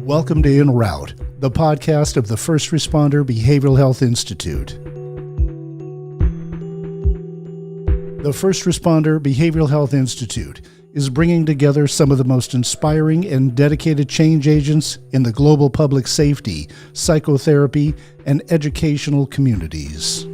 Welcome to Enroute, the podcast of the First Responder Behavioral Health Institute. The First Responder Behavioral Health Institute is bringing together some of the most inspiring and dedicated change agents in the global public safety, psychotherapy, and educational communities.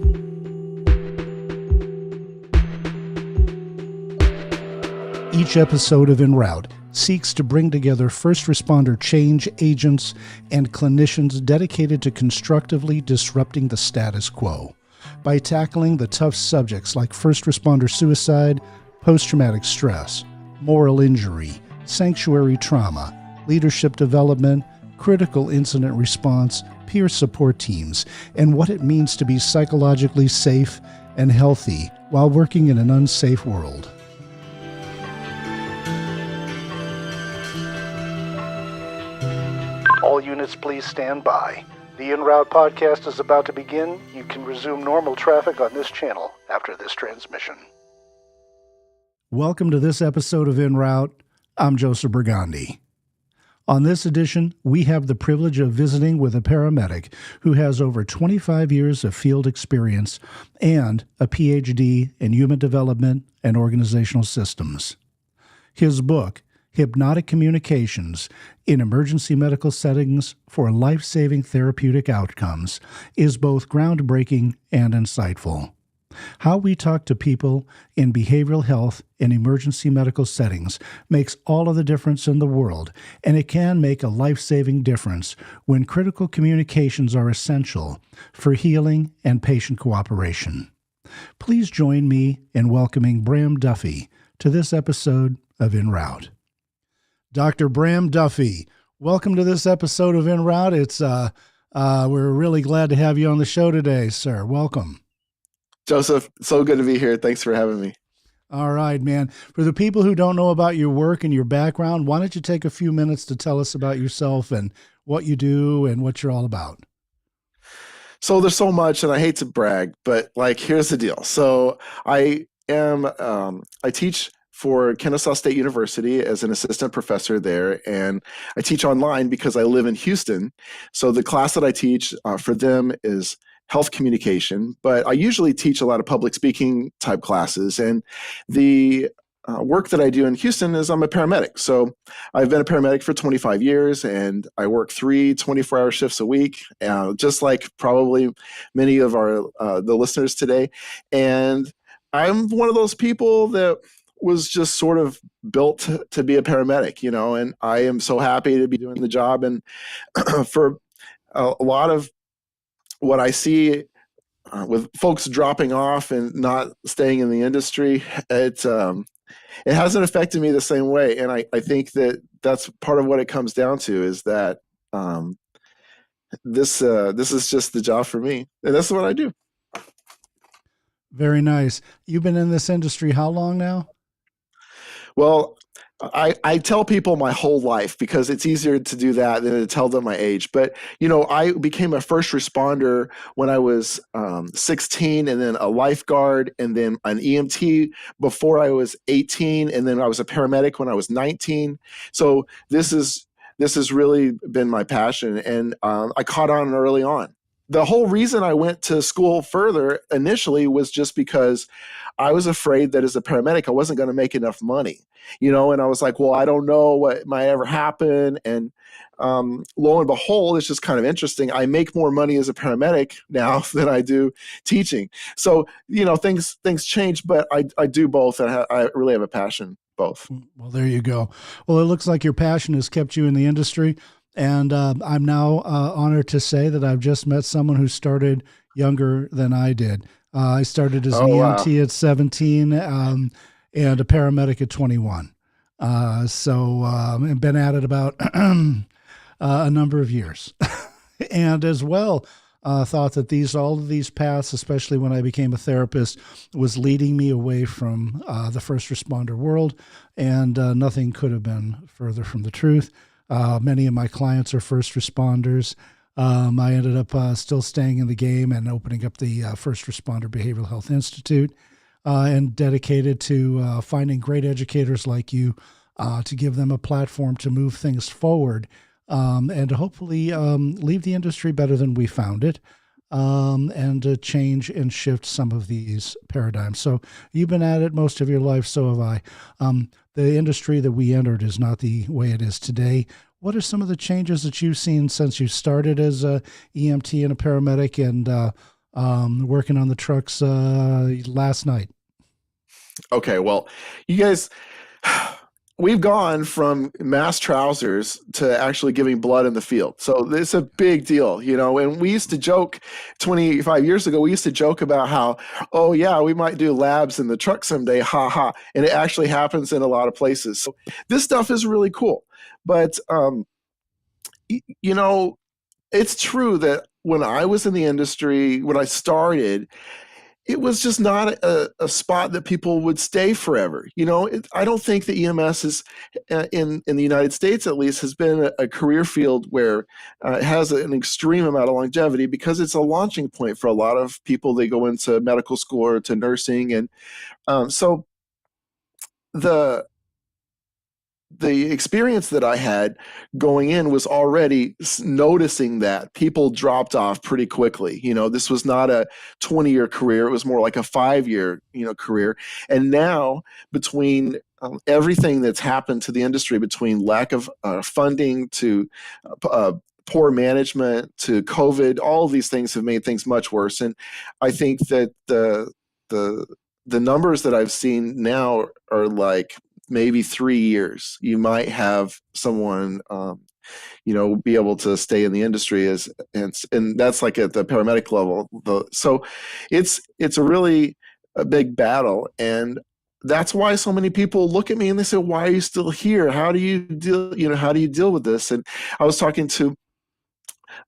Each episode of Enroute seeks to bring together first responder change agents and clinicians dedicated to constructively disrupting the status quo by tackling the tough subjects like first responder suicide, post-traumatic stress, moral injury, sanctuary trauma, leadership development, critical incident response, peer support teams, and what it means to be psychologically safe and healthy while working in an unsafe world. All units, please stand by. The Enroute podcast is about to begin. You can resume normal traffic on this channel after this transmission. Welcome to this episode of Enroute. I'm Joseph Brigandi. On this edition, we have the privilege of visiting with a paramedic who has over 25 years of field experience and a Ph.D. in human development and organizational systems. His book, Hypnotic Communications in Emergency Medical Settings for Life Saving Therapeutic Outcomes, is both groundbreaking and insightful. How we talk to people in behavioral health and emergency medical settings makes all of the difference in the world, and it can make a life-saving difference when critical communications are essential for healing and patient cooperation. Please join me in welcoming Bram Duffee to this episode of Enroute. Dr. Bram Duffee, welcome to this episode of Enroute. We're really glad to have you on the show today, sir. Welcome. Joseph, so good to be here. Thanks for having me. All right, man. For the people who don't know about your work and your background, why don't you take a few minutes to tell us about yourself and what you do and what you're all about? So there's so much, and I hate to brag, but here's the deal. So I teach for Kennesaw State University as an assistant professor there, and I teach online because I live in Houston. So the class that I teach for them is health communication, but I usually teach a lot of public speaking type classes. And the work that I do in Houston is I'm a paramedic. So I've been a paramedic for 25 years, and I work 3 24-hour shifts a week, just like probably many of the listeners today. And I'm one of those people that was just sort of built to be a paramedic, and I am so happy to be doing the job. And for a lot of what I see with folks dropping off and not staying in the industry, it hasn't affected me the same way. And I think that that's part of what it comes down to, is that this is just the job for me, and that's what I do. Very nice. You've been in this industry how long now? Well, I tell people my whole life because it's easier to do that than to tell them my age. But, I became a first responder when I was 16, and then a lifeguard, and then an EMT before I was 18, and then I was a paramedic when I was 19. So this has really been my passion, and I caught on early on. The whole reason I went to school further initially was just because I was afraid that as a paramedic, I wasn't going to make enough money, and I was like, well, I don't know what might ever happen. And lo and behold, it's just kind of interesting. I make more money as a paramedic now than I do teaching. So, things change, but I do both. And I really have a passion both. Well, there you go. Well, it looks like your passion has kept you in the industry. And I'm now honored to say that I've just met someone who started younger than I did. I started as an EMT at 17 and a paramedic at 21. And been at it about a number of years. And as well, thought that all of these paths, especially when I became a therapist, was leading me away from the first responder world. And nothing could have been further from the truth. Many of my clients are first responders. I ended up still staying in the game and opening up the First Responder Behavioral Health Institute and dedicated to finding great educators like you to give them a platform to move things forward and to hopefully leave the industry better than we found it, and to change and shift some of these paradigms. So you've been at it most of your life, so have I. The industry that we entered is not the way it is today. What are some of the changes that you've seen since you started as a EMT and a paramedic and working on the trucks last night? Okay, well, you guys, we've gone from mass trousers to actually giving blood in the field. So it's a big deal, you know. And we used to joke 25 years ago, we used to joke about how, oh, yeah, we might do labs in the truck someday, ha ha. And it actually happens in a lot of places. So this stuff is really cool. But, you know, it's true that when I was in the industry, when I started, it was just not a spot that people would stay forever. You know, I don't think the EMS is, in the United States at least, has been a career field where it has an extreme amount of longevity, because it's a launching point for a lot of people. They go into medical school or to nursing. And so the experience that I had going in was already noticing that people dropped off pretty quickly. You know, this was not a 20-year career. It was more like a 5-year, career. And now, between everything that's happened to the industry, between lack of funding to poor management to COVID, all of these things have made things much worse. And I think that the numbers that I've seen now are like, maybe 3 years, you might have someone, be able to stay in the industry and that's like at the paramedic level. So it's a really a big battle. And that's why so many people look at me and they say, why are you still here? How do you deal with this? And I was talking to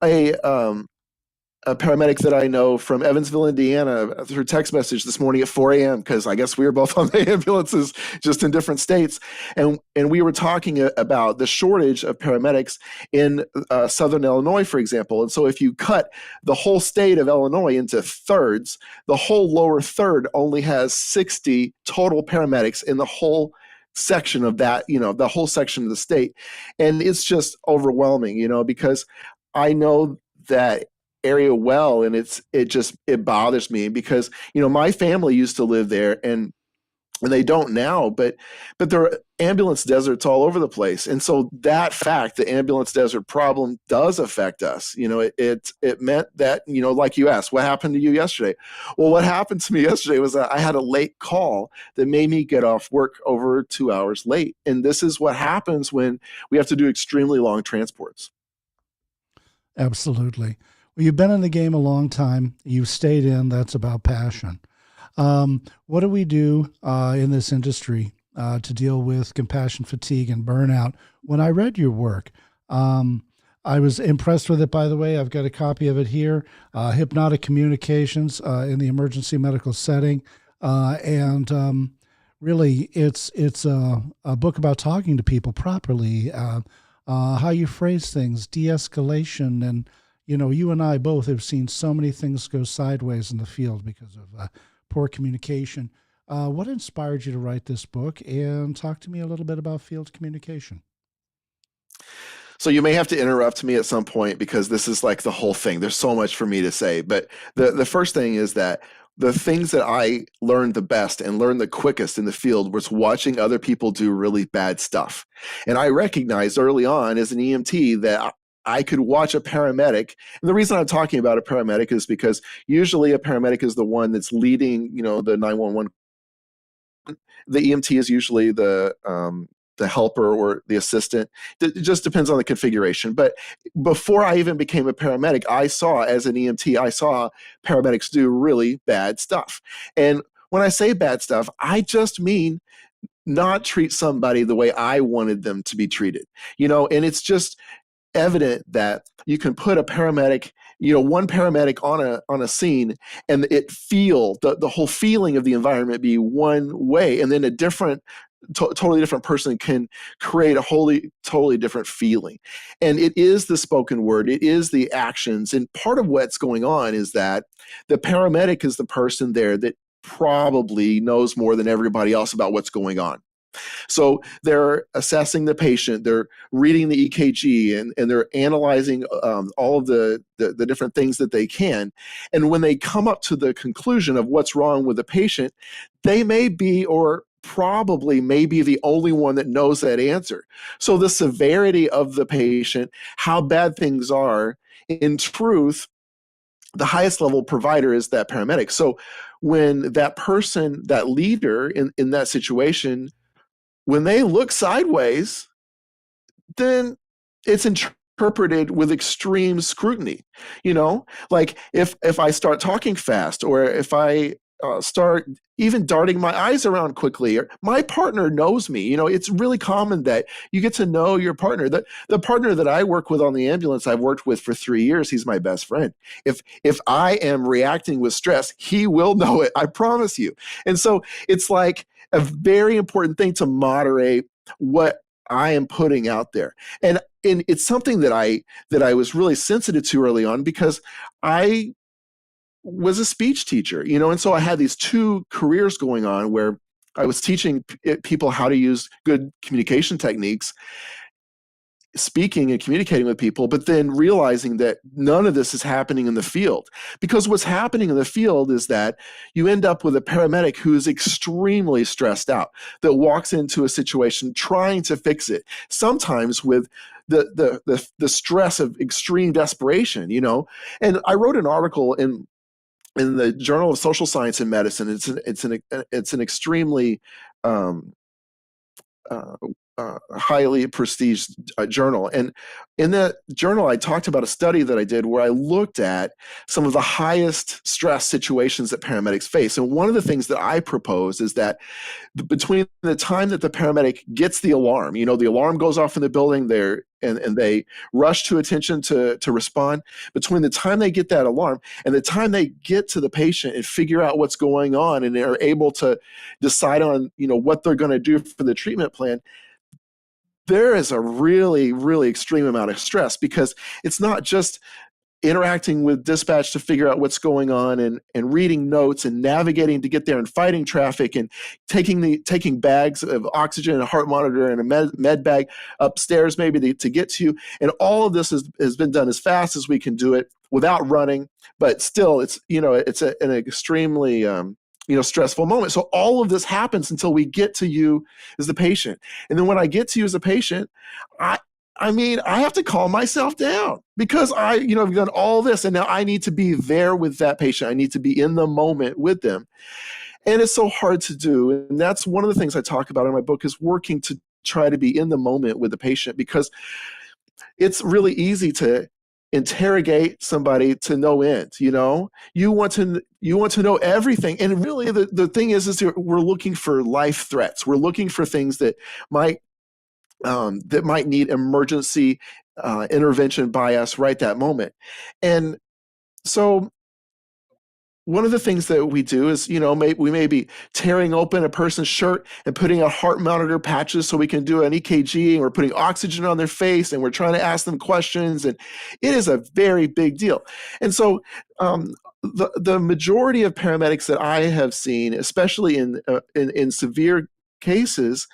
a paramedic that I know from Evansville, Indiana, through text message this morning at 4 a.m. because I guess we were both on the ambulances, just in different states, and we were talking about the shortage of paramedics in Southern Illinois, for example. And so if you cut the whole state of Illinois into thirds, the whole lower third only has 60 total paramedics in the whole section of that, the whole section of the state. And it's just overwhelming, because I know that area well, and it bothers me because my family used to live there, and they don't now, but there are ambulance deserts all over the place. And so that fact, the ambulance desert problem, does affect us. It meant that, like you asked, what happened to you yesterday? Well, what happened to me yesterday was that I had a late call that made me get off work over 2 hours late. And this is what happens when we have to do extremely long transports. Absolutely. Well, you've been in the game a long time. You've stayed in. That's about passion. What do we do in this industry to deal with compassion fatigue and burnout? When I read your work, I was impressed with it, by the way. I've got a copy of it here, Hypnotic Communications in the Emergency Medical Setting. And really, it's a book about talking to people properly, how you phrase things, de-escalation, and you and I both have seen so many things go sideways in the field because of poor communication. What inspired you to write this book? And talk to me a little bit about field communication. So you may have to interrupt me at some point because this is like the whole thing. There's so much for me to say. But the first thing is that the things that I learned the best and learned the quickest in the field was watching other people do really bad stuff. And I recognized early on as an EMT that I could watch a paramedic. And the reason I'm talking about a paramedic is because usually a paramedic is the one that's leading, the 911. The EMT is usually the helper or the assistant. It just depends on the configuration. But before I even became a paramedic, as an EMT, I saw paramedics do really bad stuff. And when I say bad stuff, I just mean not treat somebody the way I wanted them to be treated. And it's just evident that you can put a paramedic, one paramedic on a scene, and the whole feeling of the environment be one way, and then a totally different person can create a totally different feeling. And it is the spoken word, it is the actions. And part of what's going on is that the paramedic is the person there that probably knows more than everybody else about what's going on. So they're assessing the patient, they're reading the EKG, and they're analyzing all of the different things that they can. And when they come up to the conclusion of what's wrong with the patient, they may be, or probably may be, the only one that knows that answer. So the severity of the patient, how bad things are, in truth, the highest level provider is that paramedic. So when that person, that leader in that situation, when they look sideways, then it's interpreted with extreme scrutiny. Like if I start talking fast, or if I start even darting my eyes around quickly, or my partner knows me. It's really common that you get to know your partner. The partner that I work with on the ambulance, I've worked with for 3 years. He's my best friend. If I am reacting with stress, he will know it. I promise you. And so it's like a very important thing to moderate what I am putting out there. And it's something that I was really sensitive to early on, because I was a speech teacher, and so I had these two careers going on where I was teaching people how to use good communication techniques, speaking and communicating with people, but then realizing that none of this is happening in the field. Because what's happening in the field is that you end up with a paramedic who is extremely stressed out, that walks into a situation trying to fix it, sometimes with the stress of extreme desperation, And I wrote an article in the Journal of Social Science and Medicine. It's an extremely uh, highly prestiged journal. And in that journal, I talked about a study that I did where I looked at some of the highest stress situations that paramedics face. And one of the things that I propose is that between the time that the paramedic gets the alarm, the alarm goes off in the building there, and they rush to attention to respond. Between the time they get that alarm and the time they get to the patient and figure out what's going on, and they're able to decide on, what they're going to do for the treatment plan, there is a really, really extreme amount of stress, because it's not just interacting with dispatch to figure out what's going on, and reading notes and navigating to get there, and fighting traffic, and taking bags of oxygen and a heart monitor and a med bag upstairs maybe to get to you. And all of this has been done as fast as we can do it without running, but still it's an extremely stressful moment. So all of this happens until we get to you as the patient. And then when I get to you as a patient, I have to calm myself down, because I've done all this, and now I need to be there with that patient. I need to be in the moment with them. And it's so hard to do. And that's one of the things I talk about in my book, is working to try to be in the moment with the patient, because it's really easy to interrogate somebody to no end. You want to know everything. And really the thing is we're looking for life threats. We're looking for things that might need emergency intervention by us right that moment. And so one of the things that we do is, we may be tearing open a person's shirt and putting a heart monitor patches so we can do an EKG, and we're putting oxygen on their face, and we're trying to ask them questions. And it is a very big deal. And so the majority of paramedics that I have seen, especially in severe cases,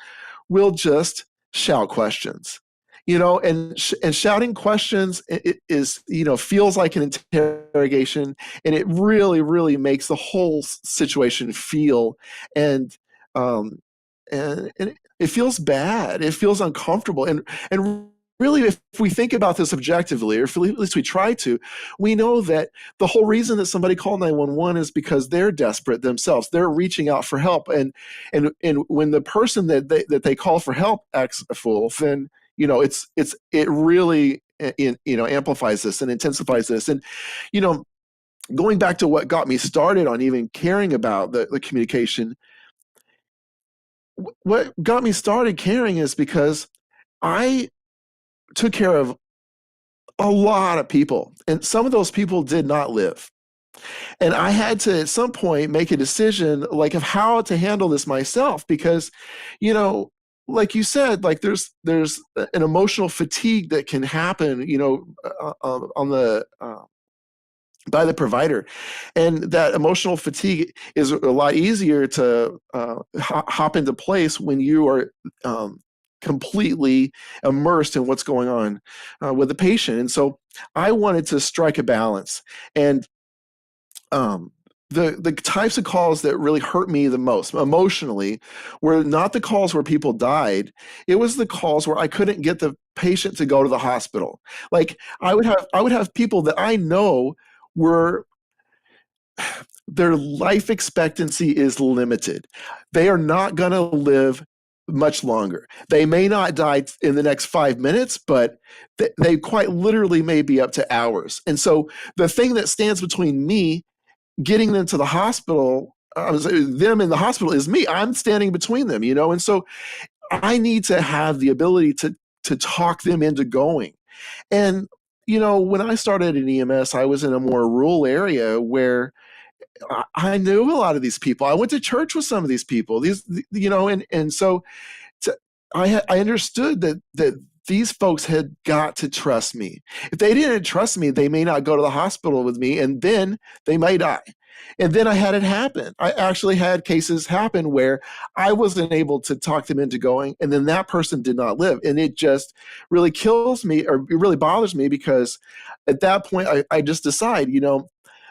will just shout questions. And shouting questions is, feels like an interrogation, and it really, really makes the whole situation feel, and it feels bad. It feels uncomfortable. And really, if we think about this objectively, or at least we try to, we know that the whole reason that somebody called 911 is because they're desperate themselves. They're reaching out for help. And when the person that they call for help acts a fool, then it really amplifies this and intensifies this. And going back to what got me started on even caring about the communication, what got me started caring is because I took care of a lot of people, and some of those people did not live. And I had to, at some point, make a decision of how to handle this myself, because, like you said, there's an emotional fatigue that can happen, on the by the provider. And that emotional fatigue is a lot easier to hop into place when you are completely immersed in what's going on with the patient. And so I wanted to strike a balance. And um, the types of calls that really hurt me the most emotionally were not the calls where people died. It was the calls where I couldn't get the patient to go to the hospital. Like I would have people that I know were their life expectancy is limited. They are not going to live much longer. They may not die in the next 5 minutes, but they quite literally may be up to hours. And so the thing that stands between me getting them to the hospital, them in the hospital, is me. I'm standing between them, you know? And so I need to have the ability to talk them into going. And, you know, when I started in EMS, I was in a more rural area where I knew a lot of these people. I went to church with some of these people. And so to, I understood that these folks had got to trust me. If they didn't trust me, they may not go to the hospital with me, and then they may die. And then I had it happen. I actually had cases happen where I wasn't able to talk them into going, and then that person did not live. And it just really kills me, or it really bothers me, because at that point, I just decide,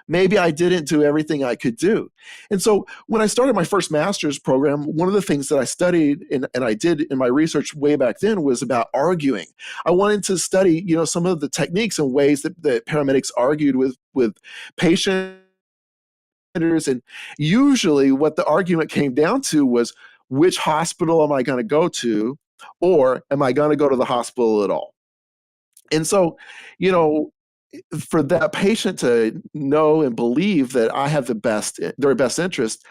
maybe I didn't do everything I could do. And so when I started my first master's program, one of the things that I studied and I did in my research way back then was about arguing. I wanted to study, some of the techniques and ways that paramedics argued with patients. And usually what the argument came down to was, which hospital am I going to go to, or am I going to go to the hospital at all? And so, for that patient to know and believe that I have their best interest,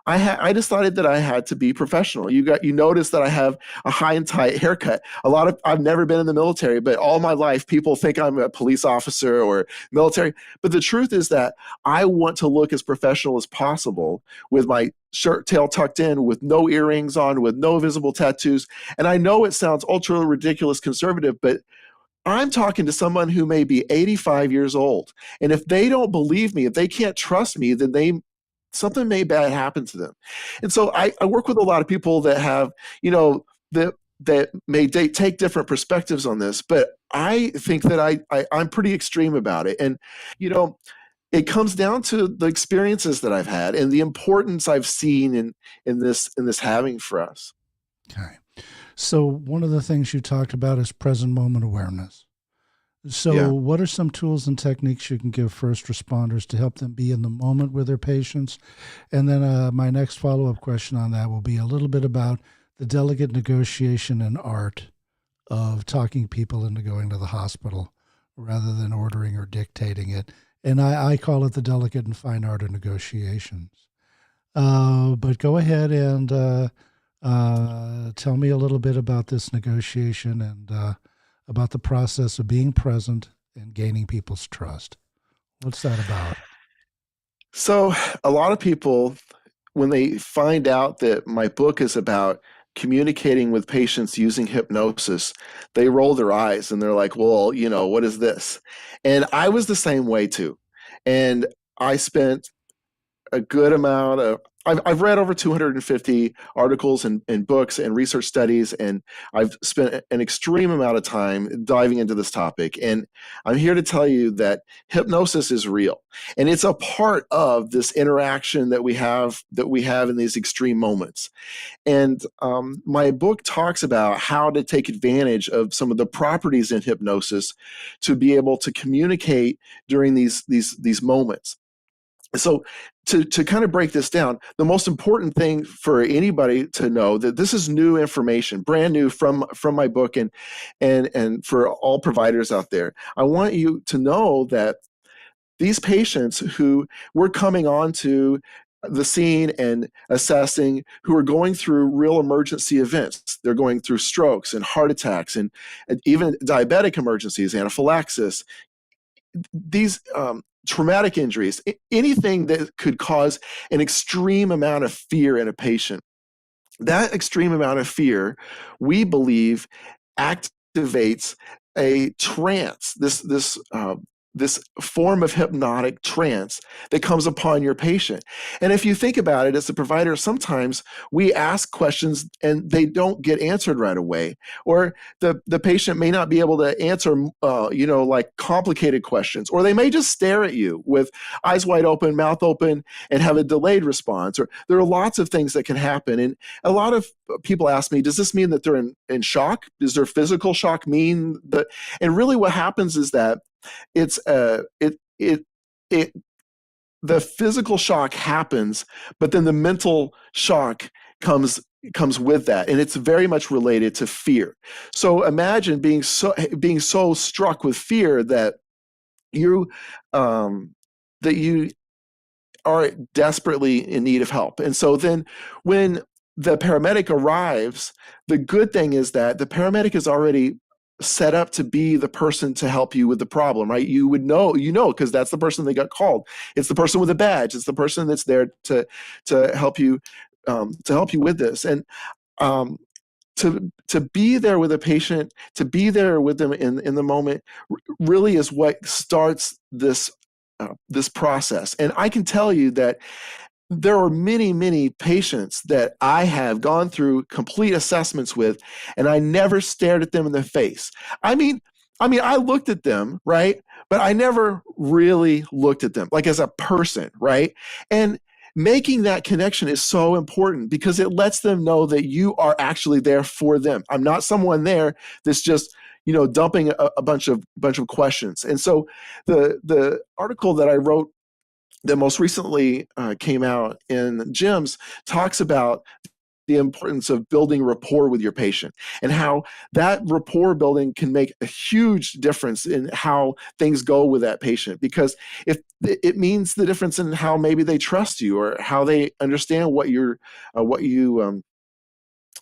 I decided that I had to be professional. You notice that I have a high and tight haircut. I've never been in the military, but all my life people think I'm a police officer or military. But the truth is that I want to look as professional as possible, with my shirt tail tucked in, with no earrings on, with no visible tattoos. And I know it sounds ultra ridiculous conservative, but I'm talking to someone who may be 85 years old. And if they don't believe me, if they can't trust me, then something may bad happen to them. And so I work with a lot of people that have, that may take different perspectives on this, but I think that I'm pretty extreme about it. And, it comes down to the experiences that I've had and the importance I've seen in this having for us. Okay. So one of the things you talked about is present moment awareness. So Yeah. what are some tools and techniques you can give first responders to help them be in the moment with their patients? And then my next follow-up question on that will be a little bit about the delicate negotiation and art of talking people into going to the hospital rather than ordering or dictating it. And I call it the delicate and fine art of negotiations. But go ahead and tell me a little bit about this negotiation and about the process of being present and gaining people's trust. What's that about? So a lot of people, when they find out that my book is about communicating with patients using hypnosis, they roll their eyes and they're like, well, what is this? And I was the same way too. And I spent a good amount of I've read over 250 articles and books and research studies, and I've spent an extreme amount of time diving into this topic. And I'm here to tell you that hypnosis is real, and it's a part of this interaction that we have in these extreme moments. And my book talks about how to take advantage of some of the properties in hypnosis to be able to communicate during these moments. So to kind of break this down, the most important thing for anybody to know that this is new information, brand new from my book, and for all providers out there, I want you to know that these patients who we're coming on to the scene and assessing, who are going through real emergency events. They're going through strokes and heart attacks and even diabetic emergencies, anaphylaxis, these traumatic injuries, anything that could cause an extreme amount of fear in a patient. That extreme amount of fear, we believe, activates a trance, this this form of hypnotic trance that comes upon your patient. And if you think about it, as a provider, sometimes we ask questions and they don't get answered right away, or the patient may not be able to answer, like complicated questions, or they may just stare at you with eyes wide open, mouth open, and have a delayed response. Or there are lots of things that can happen. And a lot of people ask me, does this mean that they're in shock? Does their physical shock mean that? And really what happens is that it's the physical shock happens, but then the mental shock comes with that, and it's very much related to fear. So imagine being so struck with fear that you are desperately in need of help. And so then when the paramedic arrives, the good thing is that the paramedic is already set up to be the person to help you with the problem, right? You would know, because that's the person that got called. It's the person with a badge. It's the person that's there to help you with this. And to be there with a patient, to be there with them in the moment, really is what starts this process. And I can tell you that there are many, many patients that I have gone through complete assessments with, and I never stared at them in the face. I mean, I looked at them, right? But I never really looked at them like as a person, right? And making that connection is so important because it lets them know that you are actually there for them. I'm not someone there that's just dumping a bunch of questions. And so the article that I wrote that most recently came out in GEMS talks about the importance of building rapport with your patient and how that rapport building can make a huge difference in how things go with that patient, because if it means the difference in how maybe they trust you or how they understand what you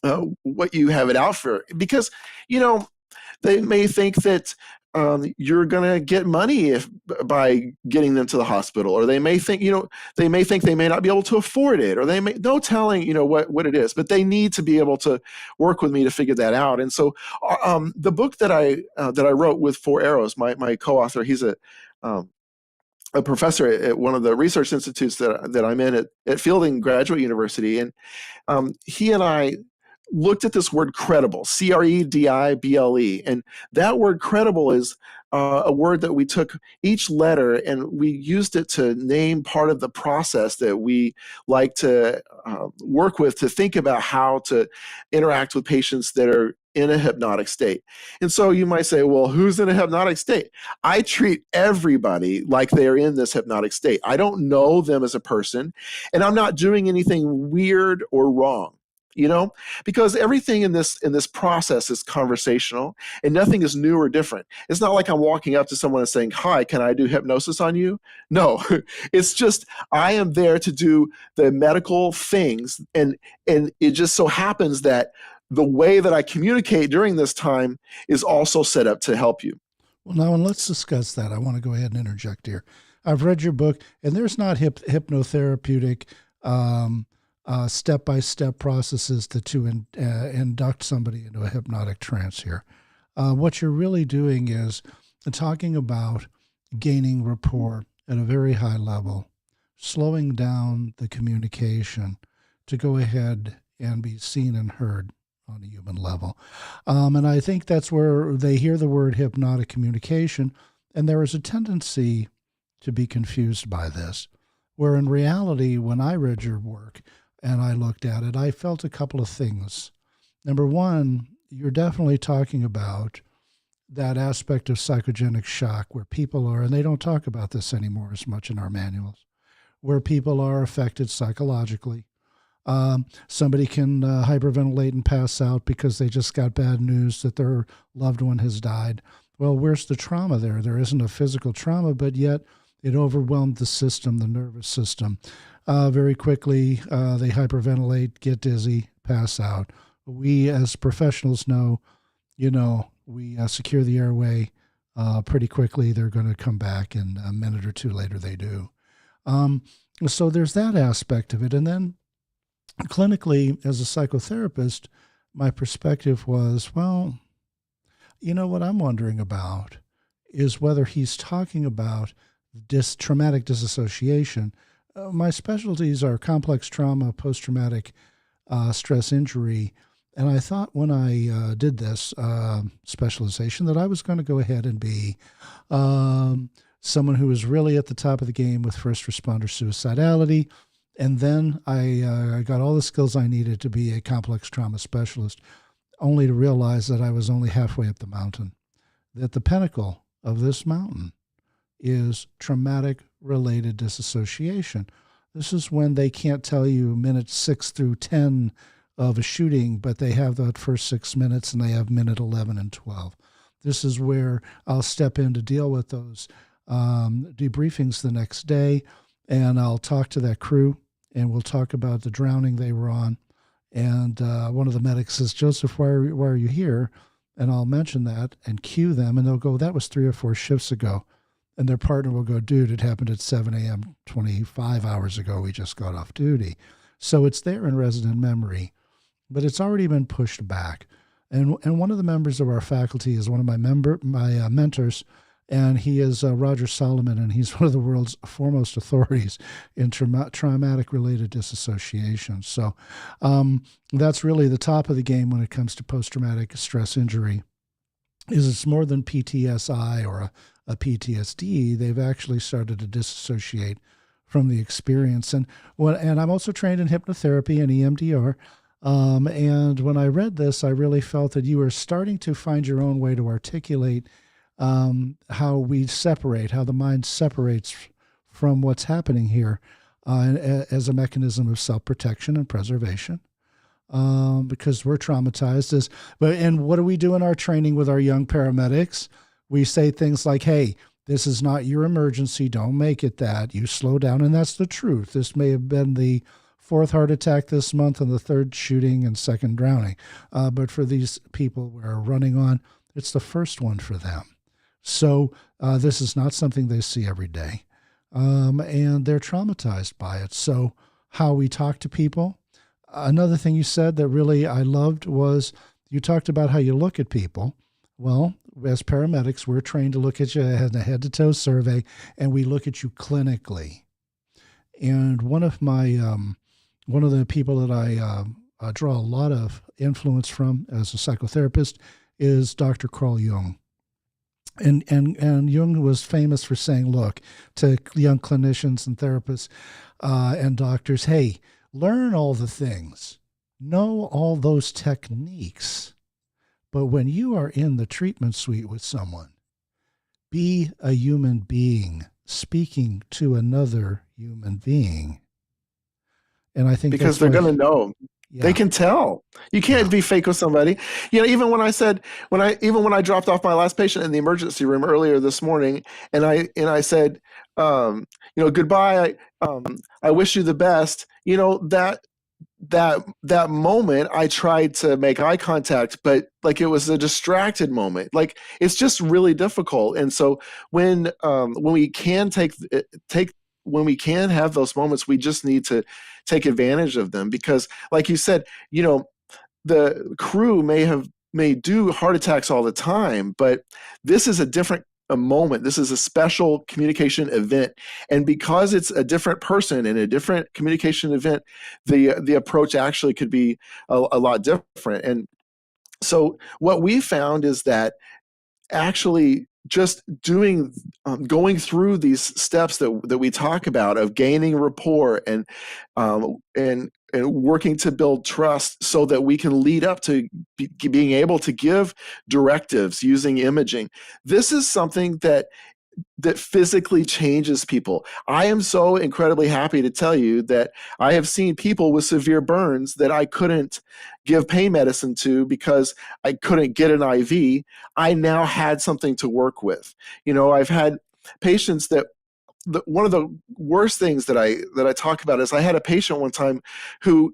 have it out for, because they may think that you're going to get money by getting them to the hospital, or they may think they may not be able to afford it, or they may no telling what it is, but they need to be able to work with me to figure that out. And so the book that I wrote with Four Arrows, my co-author, he's a professor at one of the research institutes that I'm in at Fielding Graduate University, and he and I looked at this word credible, credible, and that word credible is a word that we took each letter and we used it to name part of the process that we like to work with to think about how to interact with patients that are in a hypnotic state. And so you might say, well, who's in a hypnotic state? I treat everybody like they're in this hypnotic state. I don't know them as a person, and I'm not doing anything weird or wrong. Because everything in this process is conversational and nothing is new or different. It's not like I'm walking up to someone and saying, hi, can I do hypnosis on you? No, it's just, I am there to do the medical things. And it just so happens that the way that I communicate during this time is also set up to help you. Well, now, and let's discuss that. I want to go ahead and interject here. I've read your book, and there's not hypnotherapeutic step-by-step processes to induct somebody into a hypnotic trance here. What you're really doing is talking about gaining rapport at a very high level, slowing down the communication to go ahead and be seen and heard on a human level. And I think that's where they hear the word hypnotic communication, and there is a tendency to be confused by this, where in reality, when I read your work, and I looked at it, I felt a couple of things. Number one, you're definitely talking about that aspect of psychogenic shock where people are, and they don't talk about this anymore as much in our manuals, where people are affected psychologically. Somebody can hyperventilate and pass out because they just got bad news that their loved one has died. Well, where's the trauma there? There isn't a physical trauma, but yet it overwhelmed the system, the nervous system. Very quickly, they hyperventilate, get dizzy, pass out. We as professionals know, we secure the airway pretty quickly. They're going to come back, and a minute or two later they do. So there's that aspect of it. And then clinically, as a psychotherapist, my perspective was, well, what I'm wondering about is whether he's talking about traumatic disassociation. My specialties are complex trauma, post-traumatic stress injury. And I thought when I did this specialization that I was going to go ahead and be someone who was really at the top of the game with first responder suicidality. And then I got all the skills I needed to be a complex trauma specialist, only to realize that I was only halfway up the mountain, that the pinnacle of this mountain is traumatic related disassociation. This is when they can't tell you minutes 6 through 10 of a shooting, but they have that first 6 minutes and they have minute 11 and 12. This is where I'll step in to deal with those debriefings the next day, and I'll talk to that crew, and we'll talk about the drowning they were on. And one of the medics says, Joseph, why are you here? And I'll mention that and cue them, and they'll go, that was 3 or 4 shifts ago. And their partner will go, dude, it happened at 7 a.m. 25 hours ago. We just got off duty. So it's there in resident memory, but it's already been pushed back. And one of the members of our faculty is one of my mentors, and he is Roger Solomon, and he's one of the world's foremost authorities in traumatic-related disassociation. So that's really the top of the game when it comes to post-traumatic stress injury. Is it's more than PTSI or a PTSD. They've actually started to disassociate from the experience. And I'm also trained in hypnotherapy and EMDR. And when I read this, I really felt that you were starting to find your own way to articulate how we separate, how the mind separates from what's happening here as a mechanism of self-protection and preservation. Because we're traumatized. And what do we do in our training with our young paramedics? We say things like, hey, this is not your emergency. Don't make it that. You slow down. And that's the truth. This may have been the 4th heart attack this month and the 3rd shooting and 2nd drowning. But for these people we're running on, it's the first one for them. So this is not something they see every day. And they're traumatized by it. So how we talk to people. Another thing you said that really I loved was you talked about how you look at people. Well, as paramedics, we're trained to look at you in a head-to-toe survey, and we look at you clinically. And one of the people that I draw a lot of influence from as a psychotherapist is Dr. Carl Jung. And Jung was famous for saying, look, to young clinicians and therapists and doctors, hey, learn all the things, know all those techniques, but when you are in the treatment suite with someone, be a human being speaking to another human being. And I think because they're going to know. Yeah. They can tell. You can't be fake with somebody. Even when I dropped off my last patient in the emergency room earlier this morning, and I said, goodbye. I wish you the best. That moment I tried to make eye contact, but like it was a distracted moment. Like it's just really difficult. And so when we can when we can have those moments, we just need to take advantage of them, because like you said, the crew may do heart attacks all the time, but this is a moment. This is a special communication event. And because it's a different person and a different communication event, the approach actually could be a lot different. And so what we found is that actually just going through these steps that we talk about of gaining rapport and working to build trust so that we can lead up to being able to give directives using imaging. This is something that physically changes people. I am so incredibly happy to tell you that I have seen people with severe burns that I couldn't give pain medicine to because I couldn't get an IV. I now had something to work with. I've had patients that one of the worst things that I talk about is I had a patient one time who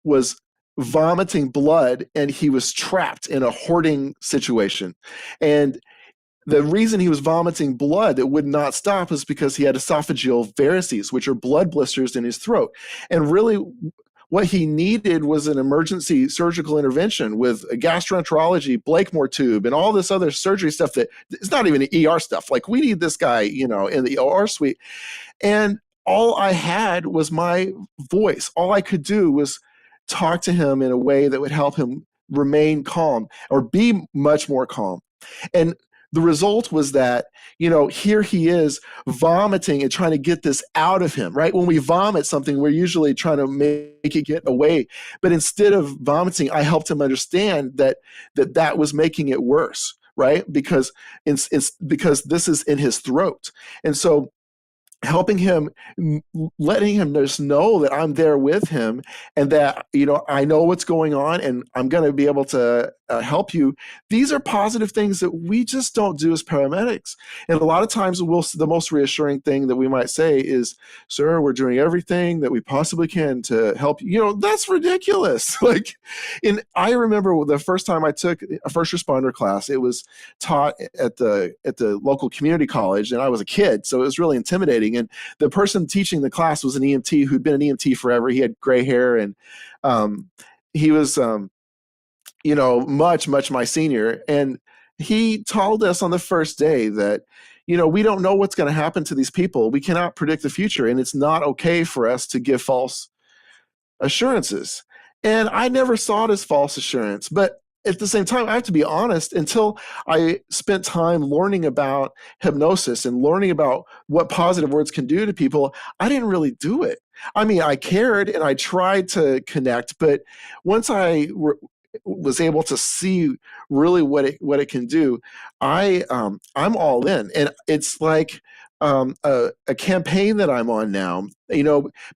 was vomiting blood, and he was trapped in a hoarding situation. And the reason he was vomiting blood that would not stop is because he had esophageal varices, which are blood blisters in his throat. And really, what he needed was an emergency surgical intervention with a gastroenterology, Blakemore tube, and all this other surgery stuff that is not even ER stuff. Like, we need this guy, in the OR suite. And all I had was my voice. All I could do was talk to him in a way that would help him remain calm or be much more calm. And the result was that, here he is vomiting and trying to get this out of him, right? When we vomit something, we're usually trying to make it get away. But instead of vomiting, I helped him understand that was making it worse, right? Because because this is in his throat. And so helping him, letting him just know that I'm there with him, and that, I know what's going on, and I'm going to be able to help you. These are positive things that we just don't do as paramedics. And a lot of times the most reassuring thing that we might say is, sir, we're doing everything that we possibly can to help you. That's ridiculous. I remember the first time I took a first responder class, it was taught at the local community college, and I was a kid, so it was really intimidating. And the person teaching the class was an EMT who'd been an EMT forever. He had gray hair, and he was much my senior. And he told us on the first day that, we don't know what's going to happen to these people. We cannot predict the future, and it's not okay for us to give false assurances. And I never saw it as false assurance. But at the same time, I have to be honest, until I spent time learning about hypnosis and learning about what positive words can do to people, I didn't really do it. I mean, I cared and I tried to connect, but once I was able to see really what it can do, I'm all in. And it's like a campaign that I'm on now.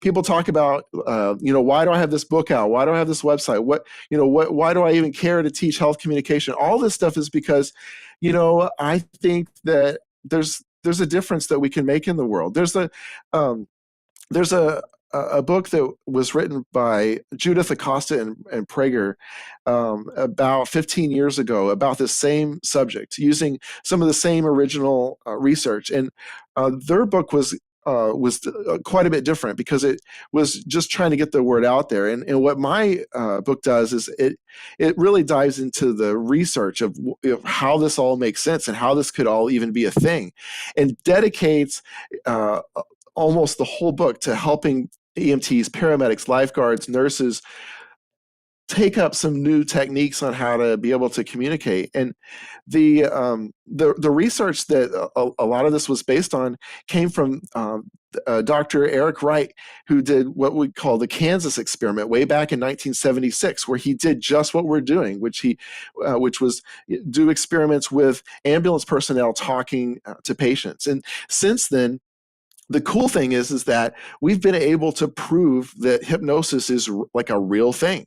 People talk about, why do I have this book out? Why do I have this website? Why do I even care to teach health communication? All this stuff is because, I think that there's a difference that we can make in the world. There's a book that was written by Judith Acosta and Prager about 15 years ago about this same subject, using some of the same original research. And their book was quite a bit different because it was just trying to get the word out there. And what my book does is it really dives into the research of how this all makes sense and how this could all even be a thing, and dedicates almost the whole book to helping EMTs, paramedics, lifeguards, nurses take up some new techniques on how to be able to communicate. And the research that a lot of this was based on came from Dr. Eric Wright, who did what we call the Kansas experiment way back in 1976, where he did just what we're doing, which was do experiments with ambulance personnel talking to patients. And since then, the cool thing is that we've been able to prove that hypnosis is like a real thing.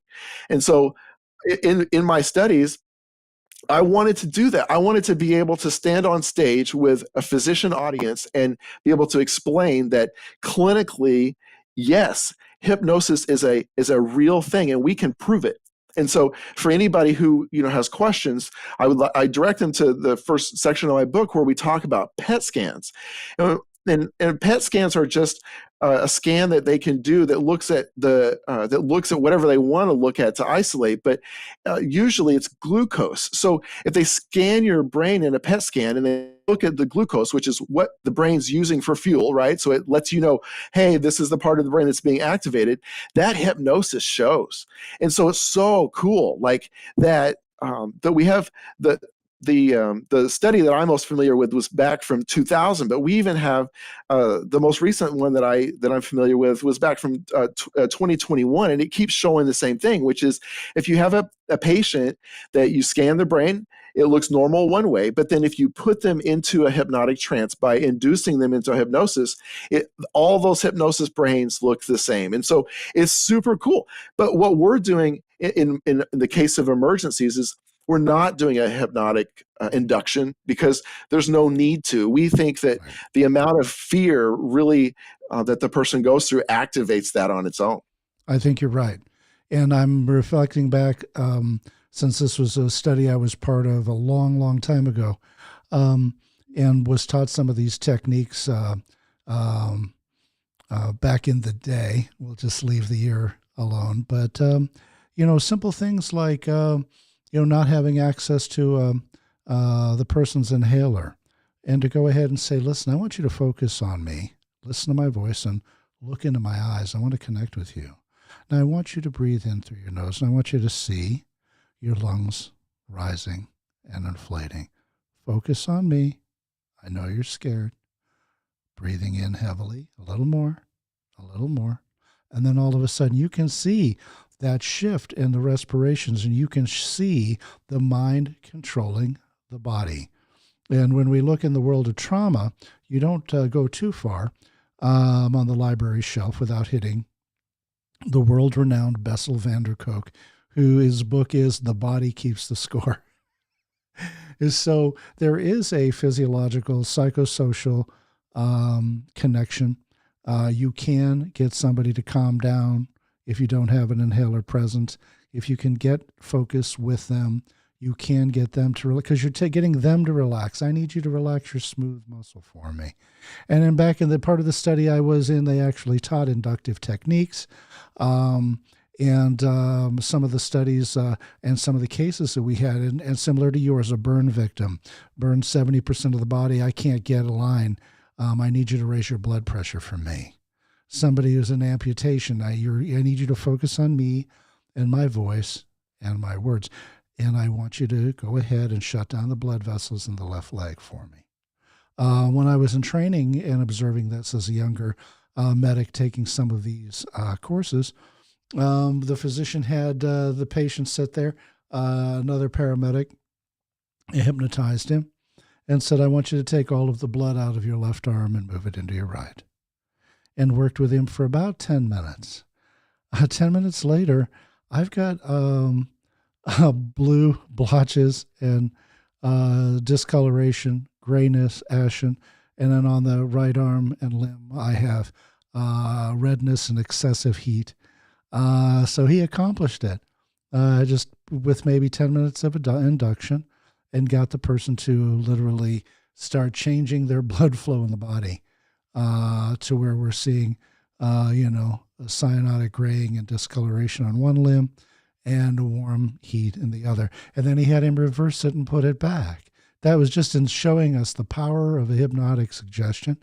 And so in my studies, I wanted to do that. I wanted to be able to stand on stage with a physician audience and be able to explain that clinically, yes, hypnosis is a real thing, and we can prove it. And so for anybody who has questions, I direct them to the first section of my book where we talk about PET scans. And PET scans are just a scan that they can do that looks at whatever they want to look at to isolate, but usually it's glucose. So if they scan your brain in a PET scan and they look at the glucose, which is what the brain's using for fuel, right? So it lets you know, hey, this is the part of the brain that's being activated. That hypnosis shows, and so it's so cool, like that that we have the study that I'm most familiar with was back from 2000, but we even have the most recent one that I'm familiar with was back from 2021, and it keeps showing the same thing, which is if you have a patient that you scan the brain, it looks normal one way, but then if you put them into a hypnotic trance by inducing them into hypnosis, all those hypnosis brains look the same. And so it's super cool. But what we're doing in the case of emergencies is we're not doing a hypnotic induction because there's no need to. We think that the amount of fear really that the person goes through activates that on its own. I think you're right. And I'm reflecting back, since this was a study I was part of a long, long time ago, and was taught some of these techniques back in the day. We'll just leave the year alone. But simple things like not having access to the person's inhaler, and to go ahead and say, "Listen, I want you to focus on me. Listen to my voice and look into my eyes. I want to connect with you. Now, I want you to breathe in through your nose, and I want you to see your lungs rising and inflating. Focus on me. I know you're scared. Breathing in heavily, a little more, a little more. And then all of a sudden you can see that shift in the respirations, and you can see the mind controlling the body. And when we look in the world of trauma, you don't go too far on the library shelf without hitting the world-renowned Bessel van der Kolk, whose book is The Body Keeps the Score. So there is a physiological, psychosocial connection. You can get somebody to calm down if you don't have an inhaler present. If you can get focus with them, you can get them to relax, because you're getting them to relax. I need you to relax your smooth muscle for me. And then back in the part of the study I was in, they actually taught inductive techniques. And some of the studies and some of the cases that we had, and similar to yours, a burn victim, burned 70% of the body. I can't get a line. I need you to raise your blood pressure for me. Somebody who's an amputation, I need you to focus on me and my voice and my words. And I want you to go ahead and shut down the blood vessels in the left leg for me. When I was in training and observing this as a younger medic taking some of these courses, the physician had the patient sit there, another paramedic hypnotized him and said, "I want you to take all of the blood out of your left arm and move it into your right," and worked with him for about 10 minutes. 10 minutes later, I've got blue blotches and discoloration, grayness, ashen, and then on the right arm and limb, I have redness and excessive heat. So he accomplished it just with maybe 10 minutes of induction, and got the person to literally start changing their blood flow in the body to where we're seeing, a cyanotic graying and discoloration on one limb and a warm heat in the other. And then he had him reverse it and put it back. That was just in showing us the power of a hypnotic suggestion.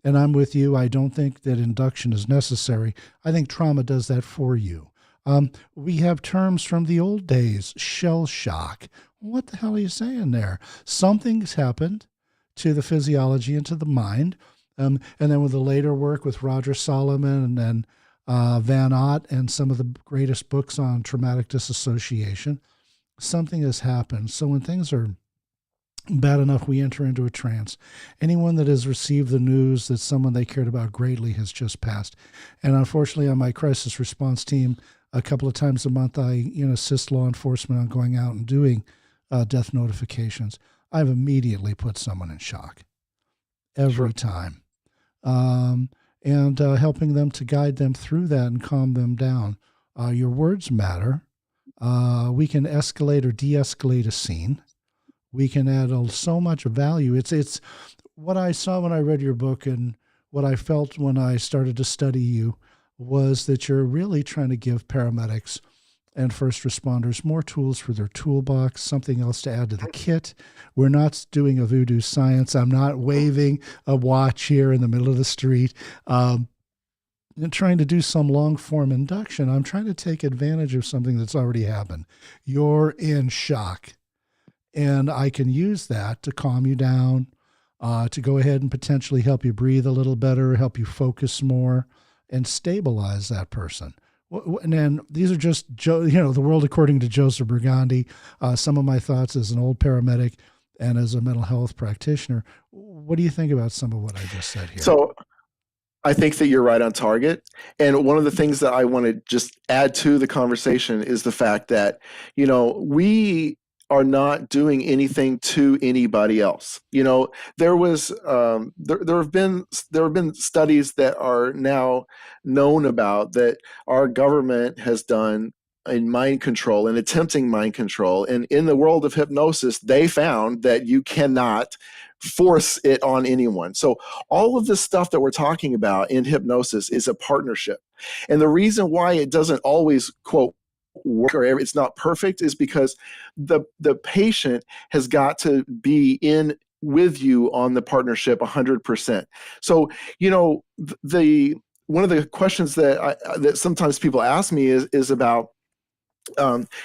And I'm with you. I don't think that induction is necessary. I think trauma does that for you. We have terms from the old days, shell shock. What the hell are you saying there? Something's happened to the physiology and to the mind. And then with the later work with Roger Solomon and Van Ott and some of the greatest books on traumatic disassociation, something has happened. So when things are bad enough, we enter into a trance. Anyone that has received the news that someone they cared about greatly has just passed. And unfortunately, on my crisis response team, a couple of times a month, I assist law enforcement on going out and doing death notifications. I've immediately put someone in shock every time. And helping them to guide them through that and calm them down. Your words matter. We can escalate or de-escalate a scene. We can add so much value. It's what I saw when I read your book, and what I felt when I started to study you was that you're really trying to give paramedics and first responders more tools for their toolbox, something else to add to the kit. We're not doing a voodoo science. I'm not waving a watch here in the middle of the street and trying to do some long-form induction. I'm trying to take advantage of something that's already happened. You're in shock. And I can use that to calm you down, to go ahead and potentially help you breathe a little better, help you focus more, and stabilize that person. And then these are just, the world according to Joseph Brigandi. Some of my thoughts as an old paramedic and as a mental health practitioner. What do you think about some of what I just said here? So I think that you're right on target. And one of the things that I want to just add to the conversation is the fact that, we are not doing anything to anybody else. There have been studies that are now known about that our government has done in mind control and attempting mind control. And in the world of hypnosis, they found that you cannot force it on anyone. So all of this stuff that we're talking about in hypnosis is a partnership. And the reason why it doesn't always, quote, work or it's not perfect is because the patient has got to be in with you on the partnership 100%. So, the one of the questions that sometimes people ask me is about